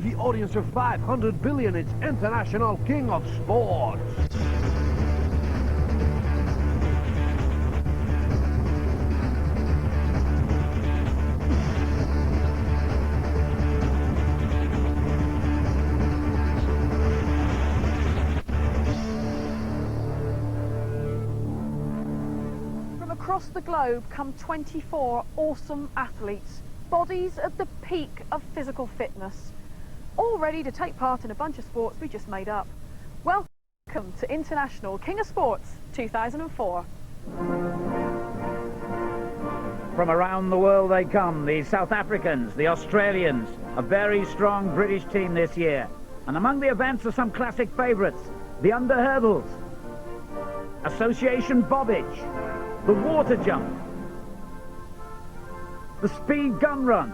The audience of 500 billion, it's International King of Sports. From across the globe come 24 awesome athletes, bodies at the peak of physical fitness, all ready to take part in a bunch of sports we just made up. Welcome to International King of Sports 2004. From around the world they come, the South Africans, the Australians, a very strong British team this year. And among the events are some classic favourites: the under hurdles, association bobbage, the water jump, the speed gun run,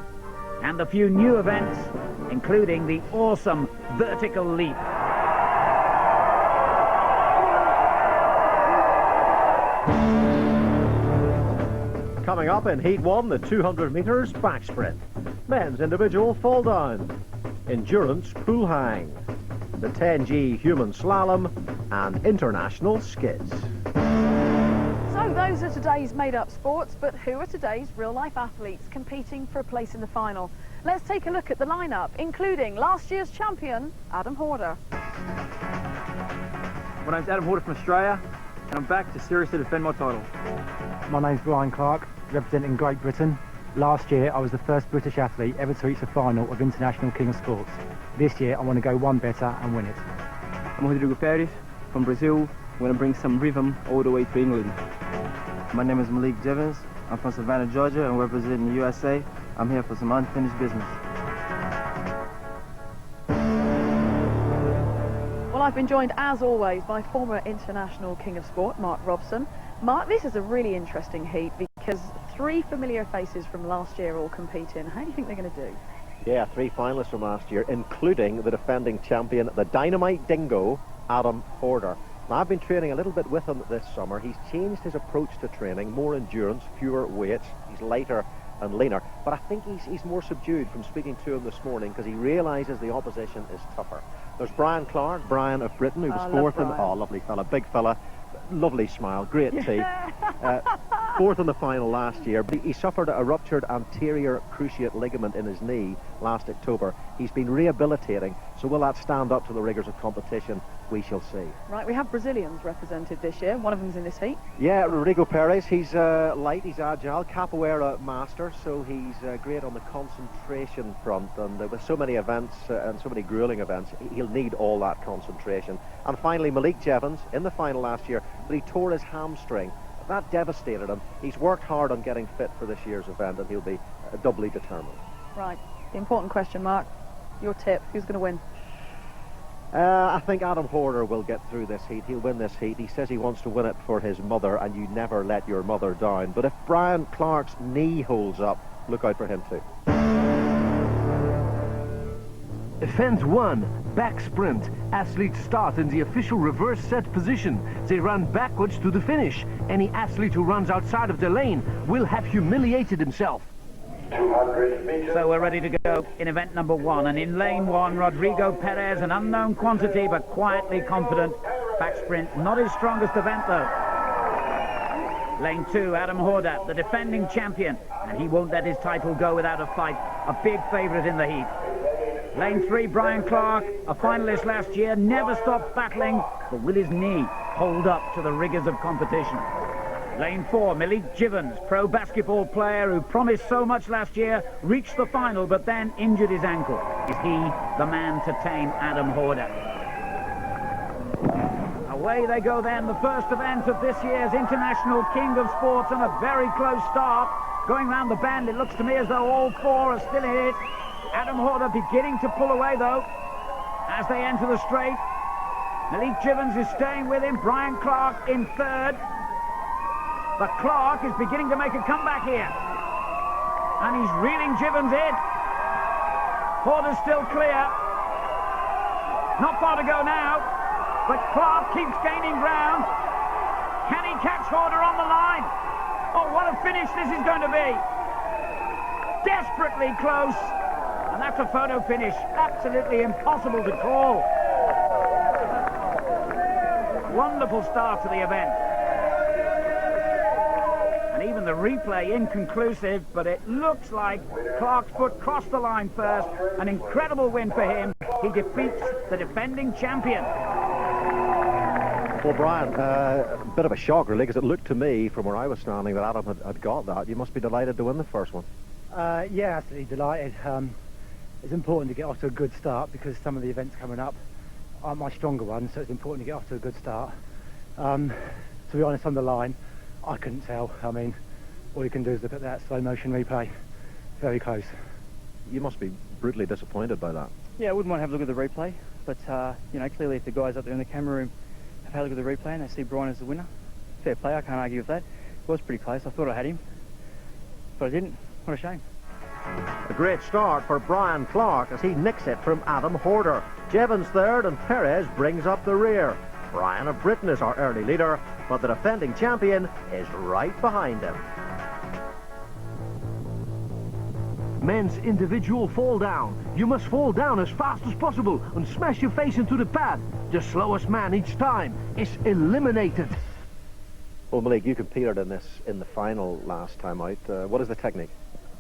and a few new events, including the awesome vertical leap. Coming up in Heat 1, the 200 metres back sprint, men's individual fall down, endurance pool hang, the 10G human slalom, and international skids. So those are today's made-up sports, but who are today's real-life athletes competing for a place in the final? Let's take a look at the lineup, including last year's champion, Adam Horder. My name's Adam Horder from Australia, and I'm back to seriously defend my title. My name's Brian Clark, representing Great Britain. Last year I was the first British athlete ever to reach the final of International King of Sports. This year I want to go one better and win it. I'm Rodrigo from Brazil. I'm going to bring some rhythm all the way to England. My name is Milek. Jivens. I'm from Savannah, Georgia, and representing the USA. I'm here for some unfinished business. Well, I've been joined, as always, by former International King of Sport, Mark Robson. Mark, this is a really interesting heat because three familiar faces from last year all compete in. How do you think they're going to do? Yeah, three finalists from last year, including the defending champion, the Dynamite Dingo, Adam Horder. Now, I've been training a little bit with him this summer. He's changed his approach to training, more endurance, fewer weights. He's lighter and leaner, but I think he's more subdued from speaking to him this morning because he realises the opposition is tougher. There's Brian Clark, Brian of Britain, who was fourth in... Oh, lovely fella, big fella, lovely smile, great teeth. Fourth in the final last year, but he suffered a ruptured anterior cruciate ligament in his knee last October. He's been rehabilitating, so will that stand up to the rigours of competition? We shall see. Right, we have Brazilians represented this year. One of them's in this heat. Yeah, Rodrigo. He's light, he's agile, capoeira master, so he's great on the concentration front, and with so many events and so many gruelling events, he'll need all that concentration. And finally, Milek Jivens, in the final last year, but he tore his hamstring. That devastated him. He's worked hard on getting fit for this year's event, and he'll be doubly determined. Right, the important question, Mark, your tip, who's going to win? I think Adam Horder will get through this heat. He'll win this heat. He says he wants to win it for his mother, and you never let your mother down. But if Brian Clark's knee holds up, look out for him too. Event 1, back sprint. Athletes start in the official reverse set position. They run backwards to the finish. Any athlete who runs outside of the lane will have humiliated himself. 200 meters. So we're ready to go in event number 1, and in lane 1, Rodrigo Perez, an unknown quantity but quietly confident. Back sprint, not his strongest event though. Lane 2, Adam Horder, the defending champion, and he won't let his title go without a fight, a big favourite in the heat. Lane 3, Brian Clark, a finalist last year, never stopped battling, but will his knee hold up to the rigours of competition? Lane 4, Milek Jivens, pro basketball player who promised so much last year, reached the final but then injured his ankle. Is he the man to tame Adam Horder? Away they go then, the first event of this year's International King of Sports, and a very close start. Going round the bend, it looks to me as though all four are still in it. Adam Horder beginning to pull away though as they enter the straight. Milek Jivens is staying with him, Brian Clark in third. But Clark is beginning to make a comeback here, and he's reeling Jivens in. Horder's still clear, not far to go now, but Clark keeps gaining ground. Can he catch Horder on the line? Oh, what a finish this is going to be. Desperately close. And that's a photo finish. Absolutely impossible to call. Wonderful start to the event. And even the replay inconclusive, but it looks like Clark's foot crossed the line first. An incredible win for him. He defeats the defending champion. Well, Brian, a bit of a shock, really, because it looked to me, from where I was standing, that Adam had got that. You must be delighted to win the first one. Yeah, absolutely delighted. It's important to get off to a good start because some of the events coming up aren't my stronger ones, so it's important to get off to a good start. To be honest, on the line, I couldn't tell. I mean, all you can do is look at that slow motion replay. Very close. You must be brutally disappointed by that. Yeah, I wouldn't want to have a look at the replay, but you know, clearly if the guys up there in the camera room have had a look at the replay and they see Brian as the winner, fair play, I can't argue with that. It was pretty close. I thought I had him, but I didn't. What a shame. A great start for Brian Clark as he nicks it from Adam Horder. Jivens third and Perez brings up the rear. Brian of Britain is our early leader, but the defending champion is right behind him. Men's individual fall down. You must fall down as fast as possible and smash your face into the pad. The slowest man each time is eliminated. Well, Milek, you competed in this in the final last time out. What is the technique?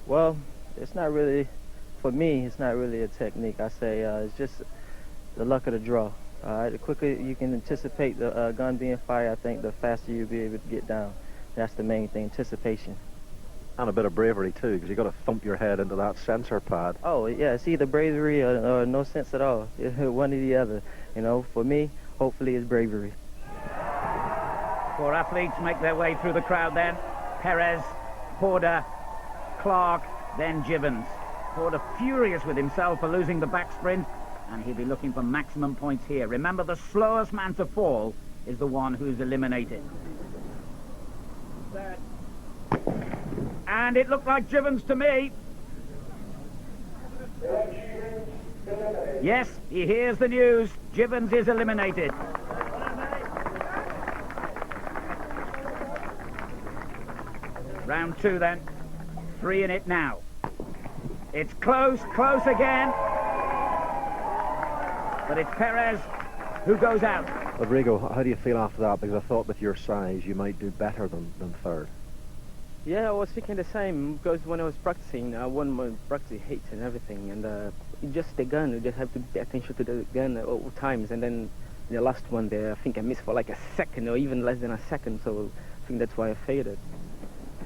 Well, it's not really, for me, it's not really a technique. I say it's just the luck of the draw. The quicker you can anticipate the gun being fired, I think the faster you'll be able to get down. That's the main thing, anticipation. And a bit of bravery too, because you've got to thump your head into that sensor pad. Oh, yeah, it's either bravery or no sense at all. One or the other. You know, for me, hopefully it's bravery. Four athletes make their way through the crowd then. Perez, Horder, Clark, then Jivens. Horder furious with himself for losing the back sprint, and he'll be looking for maximum points here. Remember, the slowest man to fall is the one who's eliminated. And it looked like Jivens to me. Yes, he hears the news. Jivens is eliminated. Round two then. 3 in it now. It's close, close again. But it's Perez who goes out. Rodrigo, how do you feel after that? Because I thought with your size you might do better than third. Yeah, I was thinking the same because when I was practicing, I won my practice hits and everything, and just the gun, you just have to pay attention to the gun at all times. And then the last one there, I think I missed for like a second or even less than a second, so I think that's why I faded.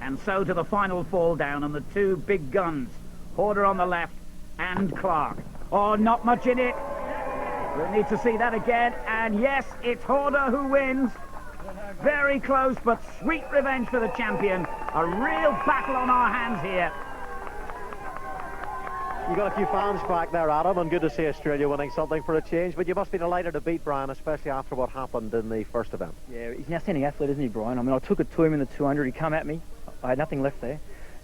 And so to the final fall down on the two big guns, Horder on the left and Clark. Oh, not much in it. We'll need to see that again. And yes, it's Horder who wins. Very close, but sweet revenge for the champion. A real battle on our hands here. You got a few fans back there, Adam, and good to see Australia winning something for a change, but you must be delighted to beat Brian, especially after what happened in the first event. Yeah, he's an outstanding athlete, isn't he, Brian? I mean, I took it to him in the 200, he come at me, I had nothing left there.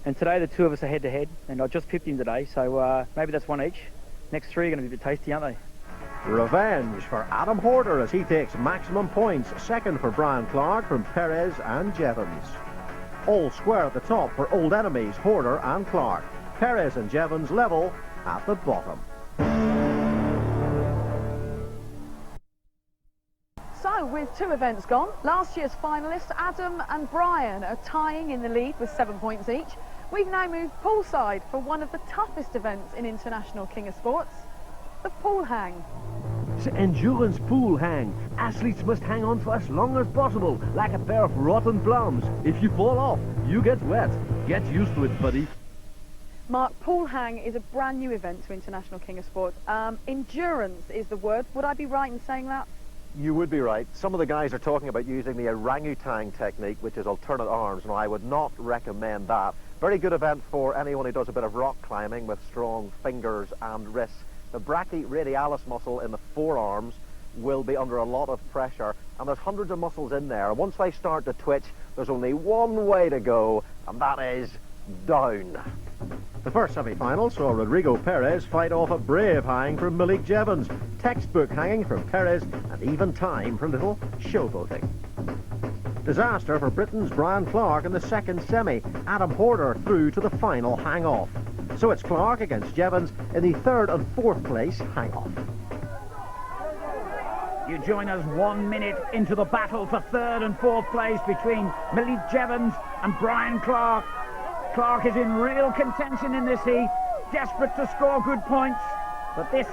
And today the two of us are head-to-head, and I just pipped him today, so maybe that's one each. Next three are going to be a bit tasty, aren't they? Revenge for Adam Horder as he takes maximum points. Second for Brian Clark from Perez and Jivens. All square at the top for old enemies Horder and Clark. Perez and Jivens level at the bottom. So, with 2 events gone, last year's finalists Adam and Brian are tying in the lead with 7 points each. We've now moved poolside for one of the toughest events in International King of Sports, the pool hang. It's endurance pool hang. Athletes must hang on for as long as possible, like a pair of rotten plums. If you fall off, you get wet. Get used to it, buddy. Mark, pool hang is a brand new event to International King of Sports. Endurance is the word. Would I be right in saying that? You would be right. Some of the guys are talking about using the orangutan technique, which is alternate arms. Now, I would not recommend that. Very good event for anyone who does a bit of rock climbing with strong fingers and wrists. The brachioradialis muscle in the forearms will be under a lot of pressure, and there's hundreds of muscles in there. Once they start to twitch, there's only one way to go, and that is down. The first semi-final saw Rodrigo Perez fight off a brave hang from Milek Jivens, textbook hanging from Perez, and even time for a little showboating. Disaster for Britain's Brian Clark in the second semi. Adam Horder through to the final hang-off. So it's Clark against Jivens in the 3rd and 4th place hang-off. You join us 1 minute into the battle for 3rd and 4th place between Milek Jivens and Brian Clark. Clark is in real contention in this heat, desperate to score good points, but this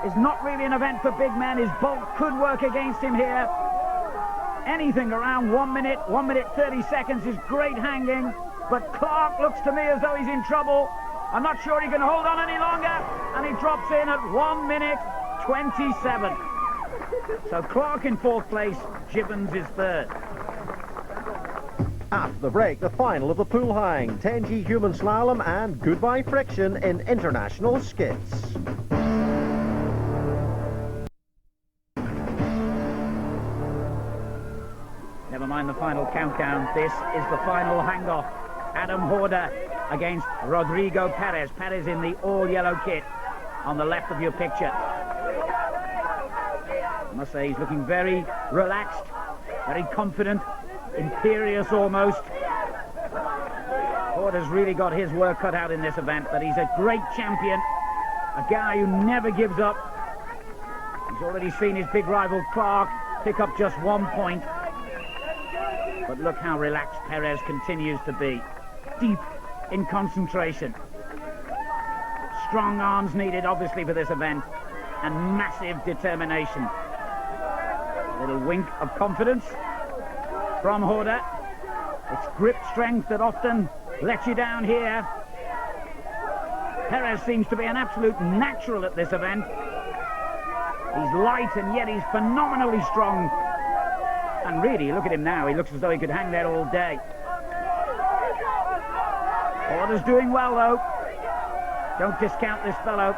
is not really an event for big men. His bulk could work against him here. Anything around 1 minute, 1 minute 30 seconds is great hanging, but Clark looks to me as though he's in trouble. I'm not sure he can hold on any longer, and he drops in at 1 minute 27. So Clark in 4th place, Jivens is 3rd. After the break, the final of the pool hang, 10G human slalom and goodbye friction in international skids. Never mind the final countdown, this is the final hang-off. Adam Horder against Rodrigo Perez. Perez in the all-yellow kit on the left of your picture. I must say he's looking very relaxed, very confident, imperious almost. Horder's really got his work cut out in this event, but he's a great champion, a guy who never gives up. He's already seen his big rival Clark pick up just 1 point. But look how relaxed Perez continues to be. Deep in concentration. Strong arms needed, obviously, for this event, and massive determination. A little wink of confidence from Horder. It's grip strength that often lets you down here. Perez seems to be an absolute natural at this event. He's light and yet he's phenomenally strong. And really, look at him now, he looks as though he could hang there all day. Horder's doing well though. Don't discount this fellow.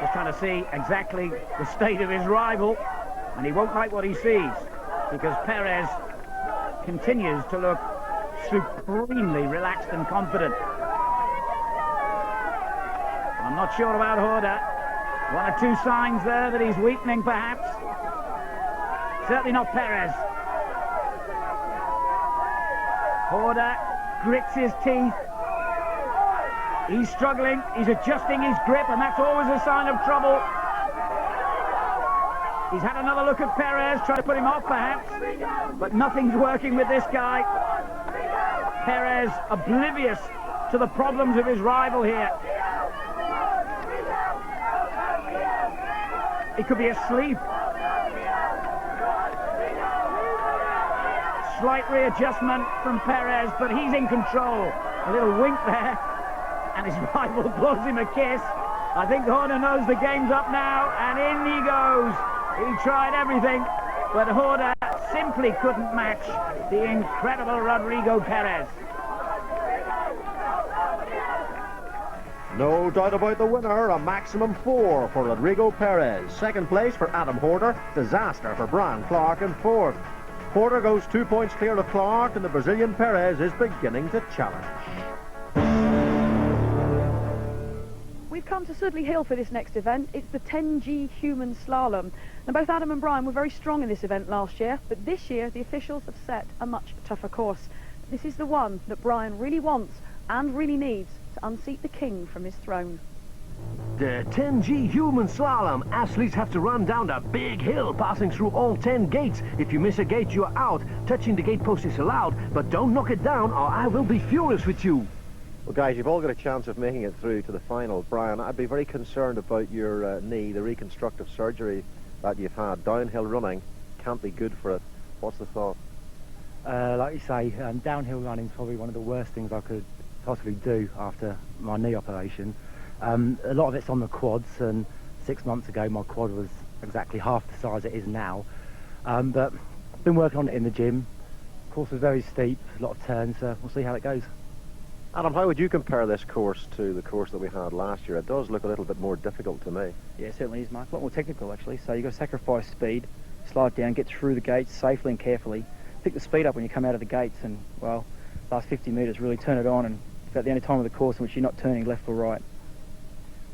Just trying to see exactly the state of his rival, and he won't like what he sees, because Perez continues to look supremely relaxed and confident. I'm not sure about Horder. 1 or 2 signs there that he's weakening perhaps. Certainly not Perez. Horder grits his teeth. He's struggling, he's adjusting his grip, and that's always a sign of trouble. He's had another look at Perez, trying to put him off perhaps, but nothing's working with this guy. Perez oblivious to the problems of his rival here. He could be asleep. Slight readjustment from Perez, but he's in control. A little wink there, and his rival blows him a kiss. I think Horder knows the game's up now, and in he goes. He tried everything, but Horder simply couldn't match the incredible Rodrigo Perez. No doubt about the winner, a maximum 4 for Rodrigo Perez. 2nd place for Adam Horder, disaster for Brian Clark in 4th. Horder goes 2 points clear of Clark, and the Brazilian Perez is beginning to challenge. We've come to Sudley Hill for this next event. It's the 10G human slalom. Now, both Adam and Brian were very strong in this event last year, but this year the officials have set a much tougher course. This is the one that Brian really wants and really needs to unseat the king from his throne. The 10G human slalom. Athletes have to run down a big hill, passing through all 10 gates. If you miss a gate, you're out. Touching the gate post is allowed, but don't knock it down or I will be furious with you. Well, guys, you've all got a chance of making it through to the final. Brian, I'd be very concerned about your knee, the reconstructive surgery that you've had. Downhill running can't be good for it. What's the thought? Like you say, downhill running is probably one of the worst things I could possibly do after my knee operation. A lot of it's on the quads, and 6 months ago my quad was exactly half the size it is now. But I've been working on it in the gym. The course was very steep, a lot of turns, so we'll see how it goes. Adam, how would you compare this course to the course that we had last year? It does look a little bit more difficult to me. Yeah, it certainly is, Mark. A lot more technical, actually. So you've got to sacrifice speed, slow it down, get through the gates safely and carefully. Pick the speed up when you come out of the gates, and, well, last 50 metres, really turn it on, and it's about the only time of the course in which you're not turning left or right.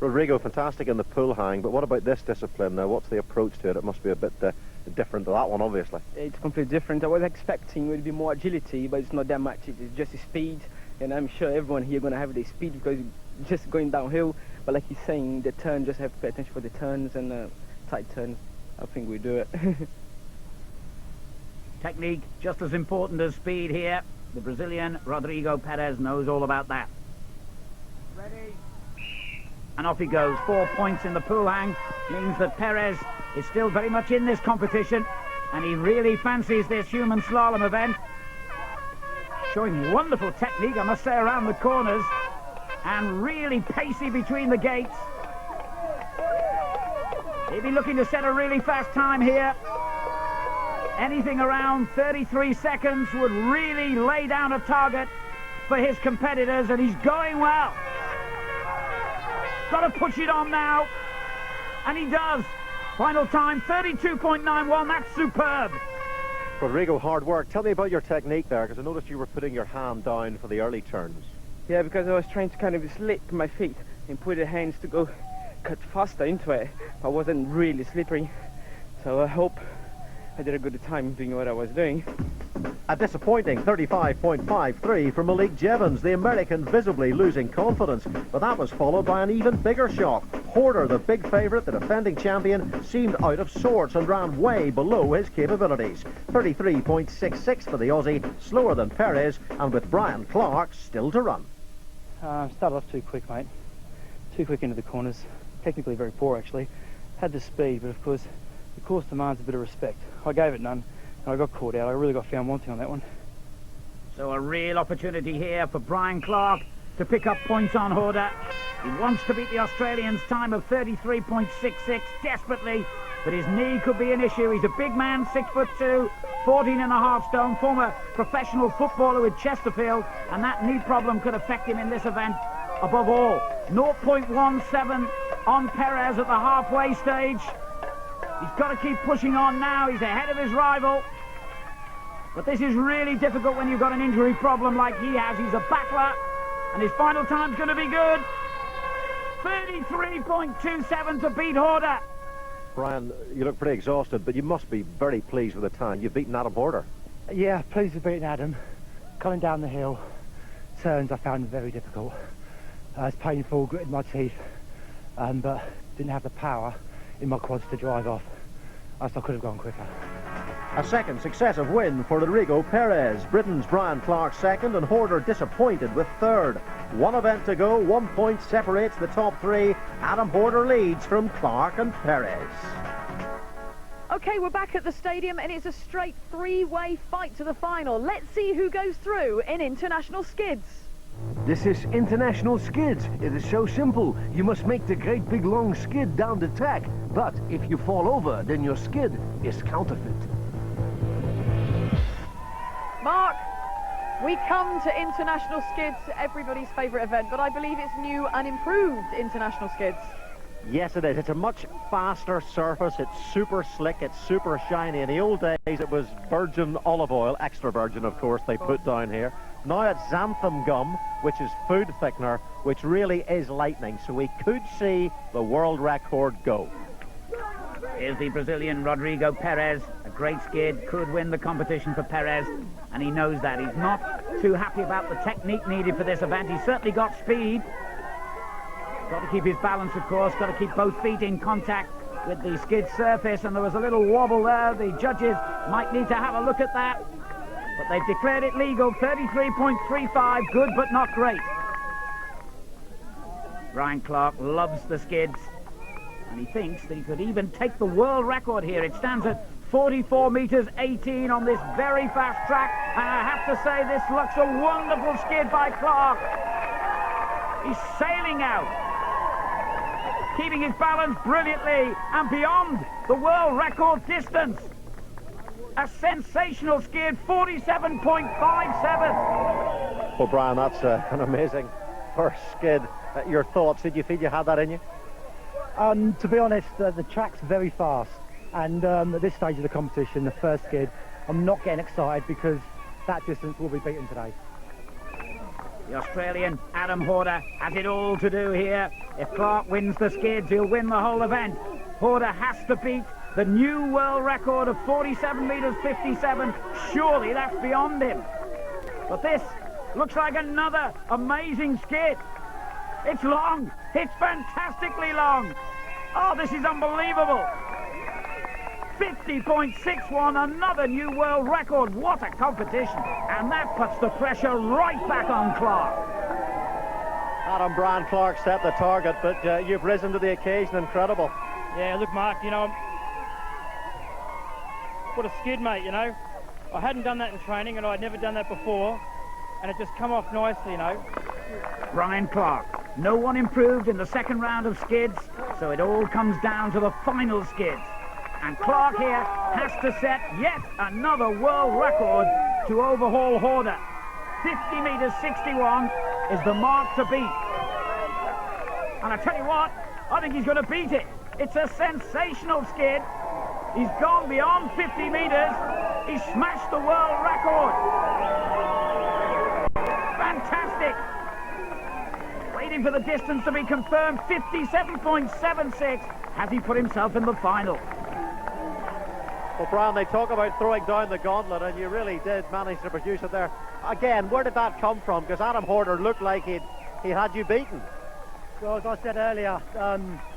Rodrigo, fantastic in the pull hang, but what about this discipline now? What's the approach to it? It must be a bit different to that one, obviously. It's completely different. I was expecting it would be more agility, but it's not that much. It's just speed and I'm sure everyone here going to have the speed because you're just going downhill. But like he's saying, the turn, just have to pay attention for the turns and tight turns. I think we do it. Technique just as important as speed here. The Brazilian Rodrigo Perez knows all about that. Ready? And off he goes. 4 points in the pool hang means that Perez is still very much in this competition, and he really fancies this human slalom event. Showing wonderful technique, I must say, around the corners, and really pacey between the gates. He'll be looking to set a really fast time here. Anything around 33 seconds would really lay down a target for his competitors, and he's going well. Got to push it on now, and he does. Final time, 32.91, that's superb. Rodrigo, hard work. Tell me about your technique there, because I noticed you were putting your hand down for the early turns. Yeah, because I was trying to kind of slip my feet and put the hands to go cut faster into it. I wasn't really slippery, so I hope I did a good time doing what I was doing. A disappointing 35.53 for Milek Jivens, the American visibly losing confidence, but that was followed by an even bigger shock. Horder, the big favourite, the defending champion, seemed out of sorts and ran way below his capabilities. 33.66 for the Aussie, slower than Perez, and with Brian Clark still to run. Started off too quick, mate. Too quick into the corners. Technically very poor, actually. Had the speed, but of course the course demands a bit of respect. I gave it none, and I got caught out. I really got found wanting on that one. So a real opportunity here for Brian Clark to pick up points on Horder. He wants to beat the Australian's time of 33.66 desperately, but his knee could be an issue. He's a big man, 6'2", 14.5 stone, former professional footballer with Chesterfield, and that knee problem could affect him in this event above all. 0.17 on Perez at the halfway stage. He's got to keep pushing on now. He's ahead of his rival. But this is really difficult when you've got an injury problem like he has. He's a battler, and his final time's going to be good. 33.27 to beat Horder. Brian, you look pretty exhausted, but you must be very pleased with the time. You've beaten Adam Horder. Yeah, pleased with beating Adam. Coming down the hill, turns I found very difficult. It's painful, gritting my teeth, but didn't have the power in my quads to drive off. I could have gone quicker. A second successive win for Rodrigo Perez. Britain's Brian Clark second, and Horder disappointed with third. One event to go, 1 point separates the top three. Adam Horder leads from Clark and Perez. Okay, we're back at the stadium, and it's a straight three-way fight to the final. Let's see who goes through in international skids. This is international skids. It is so simple. You must make the great big long skid down the track. But if you fall over, then your skid is counterfeit. Mark, we come to international skids, everybody's favourite event, but I believe it's new and improved international skids. Yes, it is. It's a much faster surface. It's super slick. It's super shiny. In the old days, it was virgin olive oil, extra virgin, of course, they put down here. Now it's xanthan gum, which is food thickener, which really is lightning. So we could see the world record go. Here's the Brazilian Rodrigo Perez. A great skid, could win the competition for Perez, and he knows that. He's not too happy about the technique needed for this event. He's certainly got speed. Got to keep his balance, of course. Got to keep both feet in contact with the skid surface, and there was a little wobble there. The judges might need to have a look at that. But they've declared it legal. 33.35, good but not great. Brian Clark loves the skids, and he thinks that he could even take the world record here. It stands at 44 metres 18 on this very fast track, and I have to say this looks a wonderful skid by Clark. He's sailing out, keeping his balance brilliantly and beyond the world record distance. A sensational skid, 47.57. Well, Brian, that's an amazing first skid. Your thoughts? Did you feel you had that in you? To be honest, the track's very fast, and at this stage of the competition, the first skid, I'm not getting excited because that distance will be beaten today. The Australian Adam Horder has it all to do here. If Clark wins the skids, he'll win the whole event. Horder has to beat the new world record of 47 metres 57. Surely that's beyond him. But this Looks like another amazing skid. It's long. It's fantastically long. Oh, this is unbelievable. 50.61, another new world record. What a competition. And that puts the pressure right back on Clark. Adam Brian Clark set the target, but you've risen to the occasion. Incredible. Yeah, look, Mark, you know, what a skid, mate, you know. I hadn't done that in training, and I'd never done that before, and it just come off nicely, you know. Brian Clark. No one improved in the second round of skids, so it all comes down to the final skids. And Clark here has to set yet another world record to overhaul Horder. 50 metres 61 is the mark to beat. And I tell you what, I think he's going to beat it. It's a sensational skid. He's gone beyond 50 metres. He smashed the world record. Fantastic. Waiting for the distance to be confirmed. 57.76. Has he put himself in the final? Well, Brian, they talk about throwing down the gauntlet, and you really did manage to produce it there. Again, where did that come from? Because Adam Horder looked like he had you beaten. Well, as I said earlier,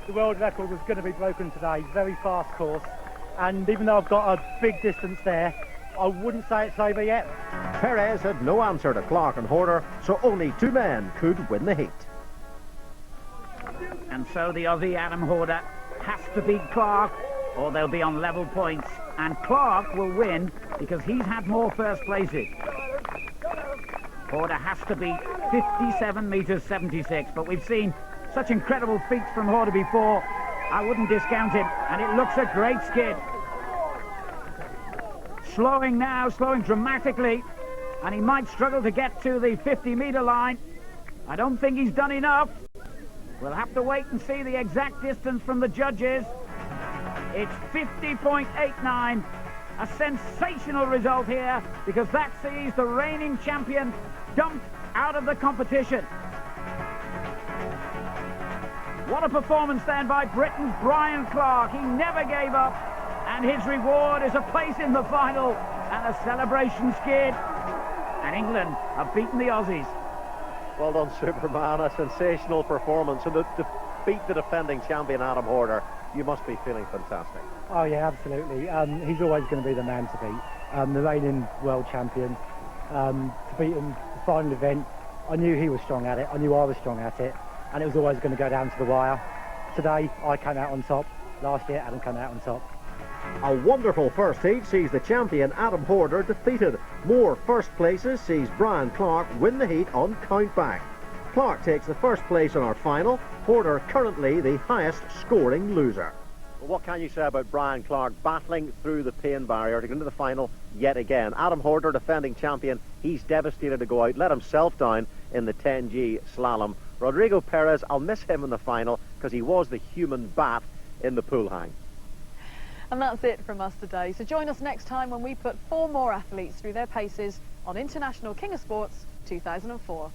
the world record was going to be broken today. Very fast course. And even though I've got a big distance there, I wouldn't say it's over yet. Perez had no answer to Clark and Horder, so only two men could win the heat. And so the Aussie Adam Horder has to beat Clark, or they'll be on level points. And Clark will win because he's had more first places. Horder has to beat 57 metres 76, but we've seen such incredible feats from Horder before. I wouldn't discount him, and it looks a great skid. Slowing now, slowing dramatically, and he might struggle to get to the 50-metre line. I don't think he's done enough. We'll have to wait and see the exact distance from the judges. It's 50.89, a sensational result here, because that sees the reigning champion dumped out of the competition. What a performance then by Britain's Brian Clark. He never gave up, and his reward is a place in the final and a celebration skid. And England have beaten the Aussies. Well done, Superman. A sensational performance. And to beat the defending champion Adam Horder, you must be feeling fantastic. Oh yeah, absolutely. He's always going to be the man to beat. The reigning world champion. To beat him the final event, I knew he was strong at it. I knew I was strong at it. And it was always going to go down to the wire. Today, I came out on top. Last year, Adam came out on top. A wonderful first heat sees the champion Adam Horder defeated. More first places sees Brian Clark win the heat on countback. Clark takes the first place in our final. Horder currently the highest scoring loser. Well, what can you say about Brian Clark battling through the pain barrier to get into the final yet again? Adam Horder, defending champion, he's devastated to go out, let himself down in the 10G slalom. Rodrigo Perez, I'll miss him in the final because he was the human bat in the pool hang. And that's it from us today. So join us next time when we put 4 more athletes through their paces on International King of Sports 2004.